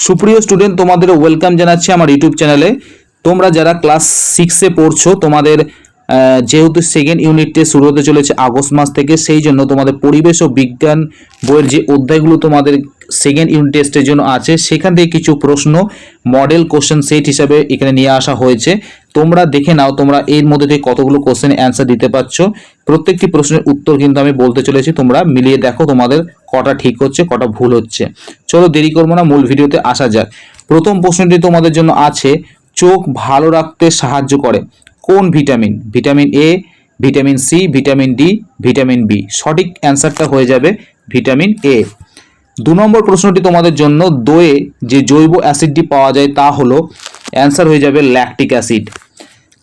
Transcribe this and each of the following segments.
সুপ্রিয় স্টুডেন্ট, তোমাদের ওয়েলকাম জানাচ্ছি আমার ইউটিউব চ্যানেলে। তোমরা যারা ক্লাস 6-এ পড়ছো, তোমাদের যেহেতু সেকেন্ড ইউনিট টেস্ট শুরু হতে চলেছে আগস্ট মাস থেকে, সেই জন্য তোমাদের পরিবেশ ও বিজ্ঞান বইয়ের যে অধ্যায়গুলো তোমাদের সেকেন্ড ইউনিট টেস্টের জন্য আছে, সেখান থেকে কিছু প্রশ্ন মডেল কোশ্চেন সেট হিসাবে এখানে নিয়ে আসা হয়েছে। তোমরা দেখে নাও তোমরা এর মধ্যে থেকে কতগুলো কোশ্চেন অ্যান্সার দিতে পারছো। প্রত্যেকটি প্রশ্নের উত্তর কিন্তু আমি বলতে চলেছি, তোমরা মিলিয়ে দেখো তোমাদের কটা ঠিক হচ্ছে কটা ভুল হচ্ছে। চলো দেরি করবো না, মূল ভিডিওতে আসা যাক। প্রথম প্রশ্নটি তোমাদের জন্য আছে, চোখ ভালো রাখতে সাহায্য করে কোন vitamin? Vitamin A, vitamin C, vitamin D, vitamin B. সঠিক অ্যান্সারটা হয়ে যাবে ভিটামিন এ। 2 নম্বর প্রশ্নটি তোমাদের জন্য, দইয়ে যে জৈব অ্যাসিডটি পাওয়া যায় তা হলো, অ্যান্সার হয়ে যাবে ল্যাকটিক অ্যাসিড।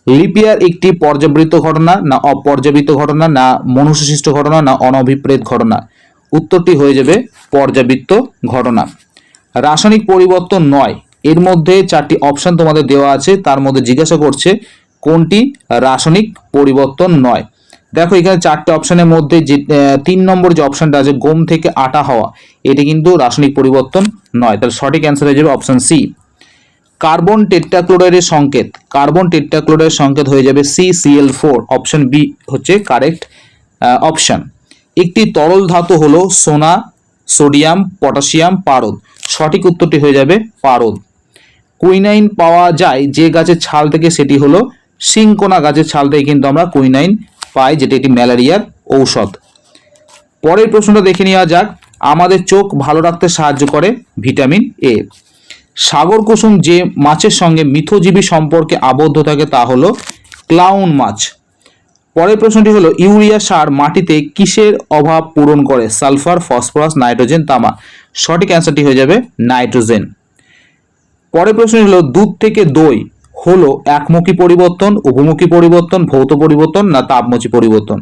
লিপিয়ার একটি পর্যাবৃত্ত ঘটনা না অপর্যাবৃত্ত ঘটনা না মনুষ্যসৃষ্ট ঘটনা না অনভিপ্রেত ঘটনা? উত্তরটি হয়ে যাবে পর্যাবৃত্ত ঘটনা। রাসায়নিক পরিবর্তন নয়, এর মধ্যে 4টি অপশন তোমাদের দেওয়া আছে, তার মধ্যে জিজ্ঞাসা করছে কোনটি রাসায়নিক পরিবর্তন নয়। দেখো এখানে 4টে অপশনের মধ্যে যে 3 নম্বর যে অপশনটা আছে, গম থেকে আটা হওয়া, এটি কিন্তু রাসায়নিক পরিবর্তন নয়। তাহলে সঠিক অ্যান্সার হয়ে যাবে অপশন সি। কার্বন টেট্রাক্লোরাইডের সংকেত, কার্বন টেট্রাক্লোরাইডের সংকেত হয়ে যাবে CCl4। অপশন বি হচ্ছে কারেক্ট অপশন। একটি তরল ধাতু হলো সোনা, সোডিয়াম, পটাশিয়াম, পারদ। সঠিক উত্তরটি হয়ে যাবে পারদ। কুইনাইন পাওয়া যায় যে গাছের ছাল থেকে, সেটি হলো সিংকোনা গাছের ছাল থেকে কিন্তু আমরা কুইনাইন পাই, যেটি একটি ম্যালেরিয়ার ঔষধ। পরের প্রশ্নটা দেখে নেওয়া যাক, আমাদের চোখ ভালো রাখতে সাহায্য করে ভিটামিন এ। সাগর কুসুম যে মাছের সঙ্গে মিথজীবী সম্পর্কে আবদ্ধ থাকে তা হলো ক্লাউন মাছ। পরের প্রশ্নটি হলো, ইউরিয়া সার মাটিতে কিসের অভাব পূরণ করে? সালফার, ফসফরাস, নাইট্রোজেন, তামা। সঠিক অ্যান্সারটি হয়ে যাবে নাইট্রোজেন। পরের প্রশ্নটি হলো, দুধ থেকে দই হলো একমুখী পরিবর্তন, উভমুখী পরিবর্তন, ভৌত পরিবর্তন না তাপমুখী পরিবর্তন?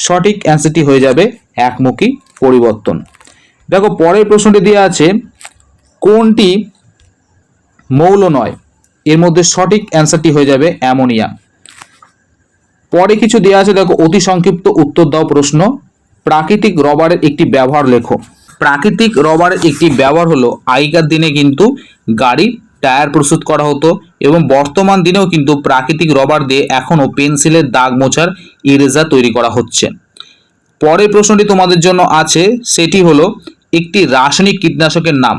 সঠিক অ্যান্সারটি হয়ে যাবে একমুখী পরিবর্তন। দেখো পরের প্রশ্নটি দেওয়া আছে, কোনটি মৌল নয়? এর মধ্যে সঠিক অ্যান্সারটি হয়ে যাবে অ্যামোনিয়া। পরে কিছু দেওয়া আছে, দেখো অতি সংক্ষিপ্ত উত্তর দাও প্রশ্ন। প্রাকৃতিক রবারের একটি ব্যবহার লেখো। প্রাকৃতিক রবারের একটি ব্যবহার হলো, আগেকার দিনে কিন্তু গাড়ির টায়ার প্রস্তুত করা হতো এবং বর্তমান দিনেও কিন্তু প্রাকৃতিক রবার দিয়ে এখনও পেন্সিলের দাগ মোছার ইরেজার তৈরি করা হচ্ছে। পরের প্রশ্নটি তোমাদের জন্য আছে, সেটি হলো একটি রাসায়নিক কীটনাশকের নাম।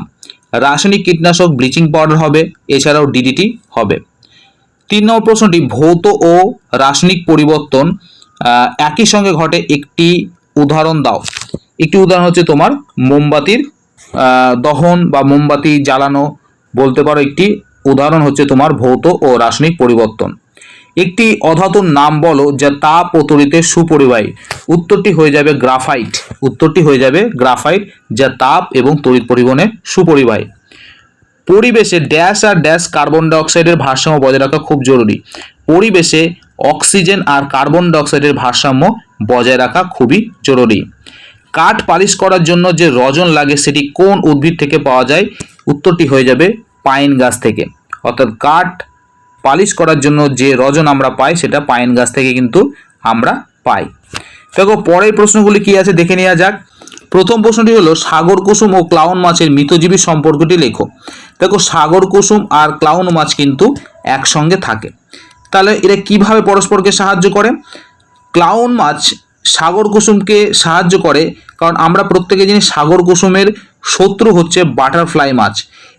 রাসায়নিক কীটনাশক ব্লিচিং পাউডার হবে, এছাড়াও ডিডিটি হবে। 3 নম্বর প্রশ্নটি, ভৌত ও রাসায়নিক পরিবর্তন একই সঙ্গে ঘটে, একটি উদাহরণ দাও। একটি উদাহরণ হচ্ছে তোমার মোমবাতির দহন বা মোমবাতি জ্বালানো, বলতে পারো একটি উদাহরণ হচ্ছে তোমার ভৌত ও রাসায়নিক পরিবর্তন। একটি অধাতুর নাম বলো যা তাপ ও তড়িতের সুপরিবাহী। উত্তরটি হয়ে যাবে গ্রাফাইট। উত্তরটি হয়ে যাবে গ্রাফাইট, যা তাপ এবং তড়িৎ পরিবহনে সুপরিবাহী। পরিবেশে ড্যাশ আর ড্যাশ কার্বন ডাইঅক্সাইডের ভারসাম্য বজায় রাখা খুব জরুরি। পরিবেশে অক্সিজেন আর কার্বন ডাইঅক্সাইডের ভারসাম্য বজায় রাখা খুবই জরুরি। কাঠ পালিশ করার জন্য যে রজন লাগে সেটি কোন উদ্ভিদ থেকে পাওয়া যায়? উত্তরটি হয়ে যাবে পাইন গাছ থেকে। অর্থাৎ কাঠ পালিশ করার জন্য যে রজন আমরা পাই সেটা পাইন গাছ থেকে কিন্তু আমরা পাই। দেখো পরের প্রশ্নগুলি কি আছে দেখে নেওয়া যাক। প্রথম প্রশ্নটি হলো, সাগর কুসুম ও ক্লাউন মাছের মিথজীবী সম্পর্কটি লেখো। দেখো সাগর কুসুম আর ক্লাউন মাছ কিন্তু একসঙ্গে থাকে, তাহলে এরা কিভাবে পরস্পরকে সাহায্য করে? ক্লাউন মাছ সাগর কুসুমকে সাহায্য করে, কারণ আমরা প্রত্যেকে জানি সাগর কুসুমের শত্রু হচ্ছে বাটারফ্লাই মাছ।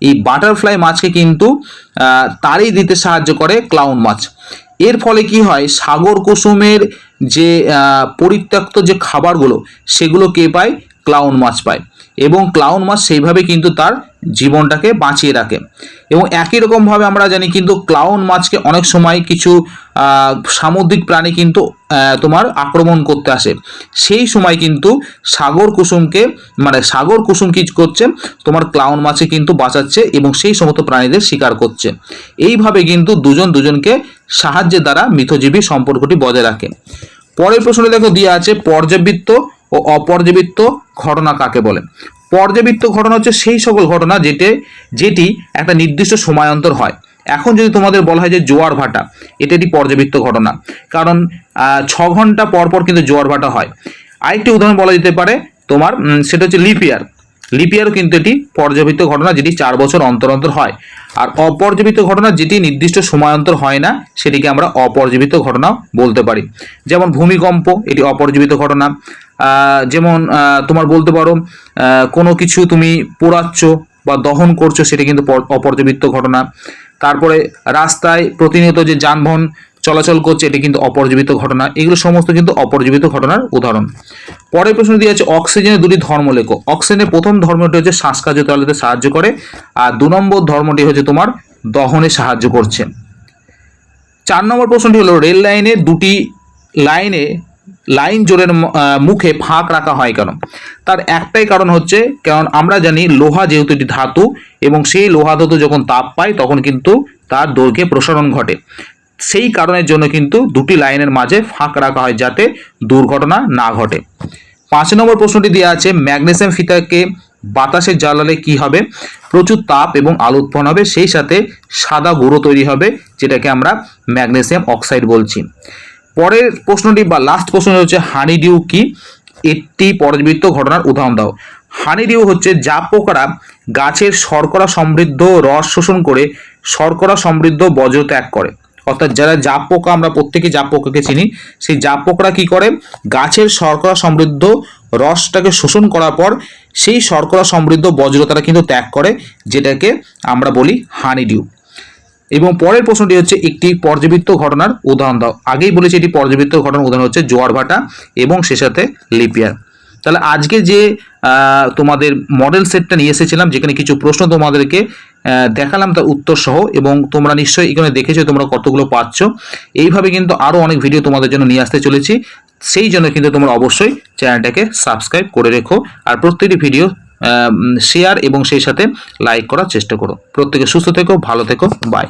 এই বাটারফ্লাই মাছকে কিন্তু তাড়িয়ে দিতে সাহায্য করে ক্লাউন মাছ। এর ফলে কি হয়, সাগর কুসুমের যে পরিত্যক্ত যে খাবারগুলো সেগুলো কে পায়? ক্লাউন মাছ পায়, এবং ক্লাউন মাছ সেইভাবে কিন্তু তার জীবনটাকে বাঁচিয়ে রাখে। এবং একই রকমভাবে আমরা জানি কিন্তু ক্লাউন মাছকে অনেক সময় কিছু সামুদ্রিক প্রাণী কিন্তু তোমার আক্রমণ করতে আসে, সেই সময় কিন্তু সাগর কুসুম কি করছে, তোমার ক্লাউন মাছে কিন্তু বাঁচাচ্ছে এবং সেই সমস্ত প্রাণীদের শিকার করছে। এইভাবে কিন্তু দুজন দুজনকে সাহায্যের দ্বারা মিথজীবী সম্পর্কটি বজায় রাখে। পরের প্রশ্নটি দেখো দেওয়া আছে, পর্যাবৃত্ত ও অপর্যাবৃত্ত ঘটনা কাকে বলে? পর্যাবৃত্ত ঘটনা হচ্ছে সেই সকল ঘটনা যেটি একটা নির্দিষ্ট সময়ান্তর হয়। এখন যদি তোমাদের বলা হয় যে জোয়ার ভাটা, এটা একটি পর্যাবৃত্ত ঘটনা, কারণ 6 ঘন্টা পর পর কিন্তু জোয়ার ভাটা হয়। আরেকটি উদাহরণ বলা যেতে পারে তোমার, সেটা হচ্ছে লিপ ইয়ার। লিপ ইয়ারও কিন্তু এটি পর্যাবৃত্ত ঘটনা, যেটি 4 বছর অন্তর অন্তর হয়। আর অপর্যাবৃত্ত ঘটনা যেটি নির্দিষ্ট সময়ান্তর হয় না, সেটিকে আমরা অপর্যাবৃত্ত ঘটনা বলতে পারি। যেমন ভূমিকম্প, এটি অপর্যাবৃত্ত ঘটনা। যেমন তোমার বলতে পারো কোনো কিছু তুমি পোড়াচ্ছ বা দহন করছো, সেটা কিন্তু অপর্যাবৃত্ত ঘটনা। তারপরে রাস্তায় প্রতিনিয়ত যে যানবাহন চলাচল করছে, এটি কিন্তু অপর্যাবৃত্ত ঘটনা। এগুলো সমস্ত কিন্তু অপর্যাবৃত্ত ঘটনার উদাহরণ। পরের প্রশ্ন দিয়ে আছে অক্সিজেনের দুটি ধর্ম লেখো। অক্সিজেনের প্রথম ধর্মটি হচ্ছে শ্বাসকার্য চালাতে সাহায্য করে, আর 2 নম্বর ধর্মটি হচ্ছে তোমার দহনে সাহায্য করছে। 4 নম্বর প্রশ্নটি হলো রেল লাইনের দুটি লাইন জোরের মুখে ফাঁক রাখা হয় কেন? তার একটাই কারণ হচ্ছে, কারণ আমরা জানি লোহা যেহেতু এটি ধাতু, এবং সেই লোহা ধাতু যখন তাপ পায় তখন কিন্তু তার দৈর্ঘ্যে প্রসারণ ঘটে। সেই কারণের জন্য কিন্তু দুটি লাইনের মাঝে ফাঁক রাখা হয়, যাতে দুর্ঘটনা না ঘটে। 5 নম্বর প্রশ্নটি দেওয়া আছে ম্যাগনেসিয়াম ফিতাকে বাতাসে জ্বালালে কি হবে? প্রচুর তাপ এবং আলো উৎপন্ন হবে, সেই সাথে সাদা গুঁড়ো তৈরি হবে, যেটাকে আমরা ম্যাগনেসিয়াম অক্সাইড বলছি। পরের প্রশ্নটি বা লাস্ট প্রশ্নটি হচ্ছে হানিডিউ কি? একটি পর্যাবৃত্ত ঘটনার উদাহরণ দাও। হানিডিউ হচ্ছে জাপ পোকারা গাছের শর্করা সমৃদ্ধ রস শোষণ করে শর্করা সমৃদ্ধ বজ্র ত্যাগ করে। অর্থাৎ যারা জাপ পোকা, আমরা প্রত্যেকেই জাপ পোকাকে চিনি, সেই জাপ পোকারা কি করে, গাছের শর্করা সমৃদ্ধ রসটাকে শোষণ করার পর সেই শর্করা সমৃদ্ধ বজ্র তারা কিন্তু ত্যাগ করে, যেটাকে আমরা বলি হানিডিউ। এবং পরের প্রশ্নটি হচ্ছে একটি পর্যাবৃত্ত ঘটনার উদাহরণ দাও। আগেই বলেছি এটি পর্যাবৃত্ত ঘটনার উদাহরণ হচ্ছে জোয়ার ভাটা এবং সে সাথে লিপ ইয়ার। তাহলে আজকে যে তোমাদের মডেল সেটটা নিয়ে এসেছিলাম, যেখানে কিছু প্রশ্ন তোমাদেরকে দেখালাম তার উত্তর সহ, এবং তোমরা নিশ্চয়ই এখানে দেখেছো তোমরা কতগুলো পাচ্ছ। এইভাবে কিন্তু আরও অনেক ভিডিও তোমাদের জন্য নিয়ে আসতে চলেছি, সেই জন্য কিন্তু তোমরা অবশ্যই চ্যানেলটাকে সাবস্ক্রাইব করে রেখো, আর প্রত্যেকটি ভিডিও শেয়ার এবং সেই সাথে লাইক করার চেষ্টা করো। প্রত্যেকে সুস্থ থেকো, ভালো থেকো, বাই।